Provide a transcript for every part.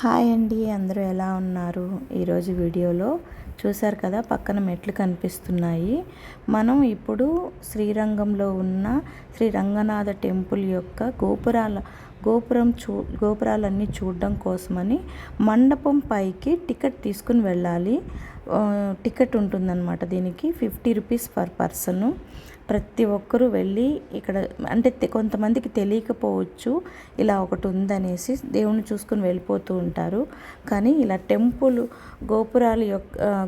Hi అండి, అందరూ ఎలా ఉన్నారు? ఈరోజు వీడియోలో చూశారు కదా, పక్కన మెట్లు కనిపిస్తున్నాయి. మనం ఇప్పుడు శ్రీరంగంలో ఉన్న శ్రీ రంగనాథ టెంపుల్ యొక్క గోపురాలన్నీ చూడడం కోసమని మండపం పైకి టికెట్ తీసుకుని వెళ్ళాలి. టికెట్ ఉంటుందన్నమాట. దీనికి 50 రూపీస్ పర్ పర్సన్. ప్రతి ఒక్కరూ వెళ్ళి ఇక్కడ అంటే కొంతమందికి తెలియకపోవచ్చు ఇలా ఒకటి ఉందనేసి దేవుని చూసుకుని వెళ్ళిపోతూ ఉంటారు. కానీ ఇలా టెంపుల్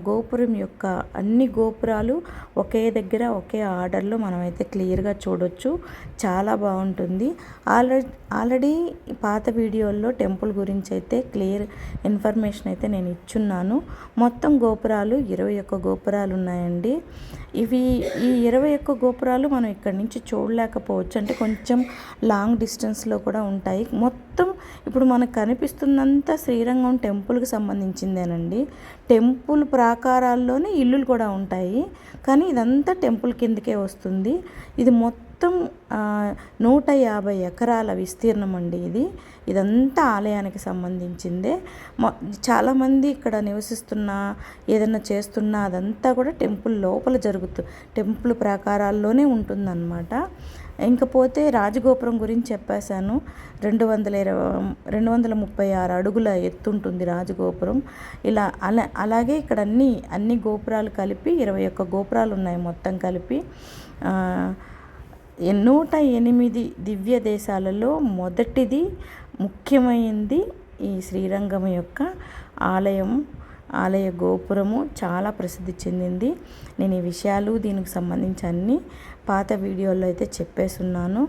గోపురం యొక్క అన్ని గోపురాలు ఒకే దగ్గర ఒకే ఆర్డర్లో మనమైతే క్లియర్గా చూడొచ్చు. చాలా బాగుంటుంది. ఆల్రెడీ పాత వీడియోల్లో టెంపుల్ గురించి అయితే క్లియర్ ఇన్ఫర్మేషన్ అయితే నేను ఇచ్చున్నాను. మొత్తం గోపురాలు 21 గోపురాలు ఉన్నాయండి. ఈ 21 గోపురాలు మనం ఇక్కడి నుంచి చూడలేకపోవచ్చు, అంటే కొంచెం లాంగ్ డిస్టెన్స్లో కూడా ఉంటాయి. మొత్తం ఇప్పుడు మనకు కనిపిస్తుందంతా శ్రీరంగం టెంపుల్కి సంబంధించిందేనండి. టెంపుల్ ప్రాకారాల్లోనే ఇల్లులు కూడా ఉంటాయి, కానీ ఇదంతా టెంపుల్ కిందకే వస్తుంది. ఇది మొత్తం 150 ఎకరాల విస్తీర్ణం అండి. ఇదంతా ఆలయానికి సంబంధించిందే. చాలామంది ఇక్కడ నివసిస్తున్నా ఏదైనా చేస్తున్నా అదంతా కూడా టెంపుల్ లోపల టెంపుల్ ప్రాకారాల్లోనే ఉంటుందన్నమాట. ఇంకపోతే రాజగోపురం గురించి చెప్పేశాను. 236 అడుగుల ఎత్తుంటుంది రాజగోపురం. అలాగే ఇక్కడ అన్ని గోపురాలు కలిపి 21 గోపురాలు ఉన్నాయి మొత్తం కలిపి. 108 దివ్య దేశాలలో మొదటిది ముఖ్యమైనది ఈ శ్రీరంగం యొక్క ఆలయ గోపురము చాలా ప్రసిద్ధి చెందింది. నేను ఈ విషయాలు దీనికి సంబంధించి అన్ని పాత వీడియోల్లో అయితే చెప్పేస్తున్నాను.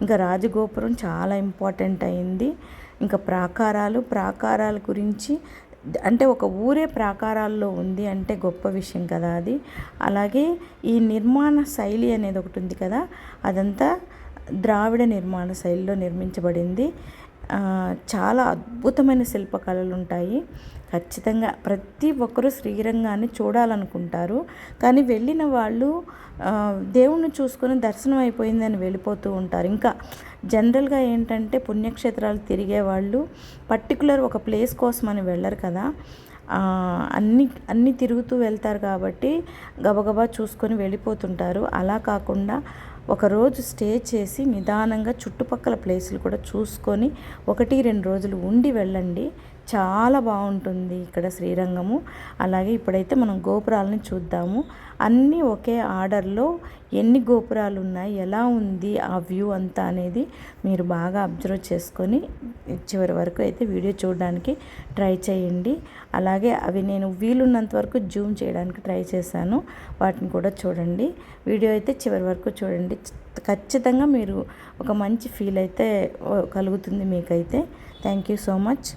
ఇంకా రాజగోపురం చాలా ఇంపార్టెంట్ అయింది. ఇంకా ప్రాకారాల గురించి అంటే ఒక ఊరే ప్రాకారాల్లో ఉంది అంటే గొప్ప విషయం కదా అది. అలాగే ఈ నిర్మాణ శైలి అనేది ఒకటి ఉంది కదా, అదంతా ద్రావిడ నిర్మాణ శైలిలో నిర్మించబడింది. చాలా అద్భుతమైన శిల్పకళలు ఉంటాయి. ఖచ్చితంగా ప్రతి ఒక్కరూ శ్రీరంగాన్ని చూడాలనుకుంటారు, కానీ వెళ్ళిన వాళ్ళు దేవుణ్ణి చూసుకొని దర్శనం అయిపోయిందని వెళ్ళిపోతూ ఉంటారు. ఇంకా జనరల్గా ఏంటంటే పుణ్యక్షేత్రాలు తిరిగే వాళ్ళు పర్టికులర్ ఒక ప్లేస్ కోసమని వెళ్ళరు కదా, అన్నీ తిరుగుతూ వెళ్తారు కాబట్టి గబగబా చూసుకొని వెళ్ళిపోతుంటారు. అలా కాకుండా ఒకరోజు స్టే చేసి నిదానంగా చుట్టుపక్కల ప్లేసులు కూడా చూసుకొని 1-2 రోజులు ఉండి వెళ్ళండి. చాలా బాగుంటుంది ఇక్కడ శ్రీరంగము. అలాగే ఇప్పుడైతే మనం గోపురాలని చూద్దాము. అన్నీ ఒకే ఆర్డర్లో ఎన్ని గోపురాలు ఉన్నాయి, ఎలా ఉంది ఆ వ్యూ అంతా అనేది మీరు బాగా అబ్జర్వ్ చేసుకొని చివరి వరకు అయితే వీడియో చూడడానికి ట్రై చేయండి. అలాగే అవి నేను వీలున్నంత వరకు జూమ్ చేయడానికి ట్రై చేశాను, వాటిని కూడా చూడండి. వీడియో అయితే చివరి వరకు చూడండి. ఖచ్చితంగా మీరు ఒక మంచి ఫీల్ అయితే కలుగుతుంది మీకైతే. Thank you so much.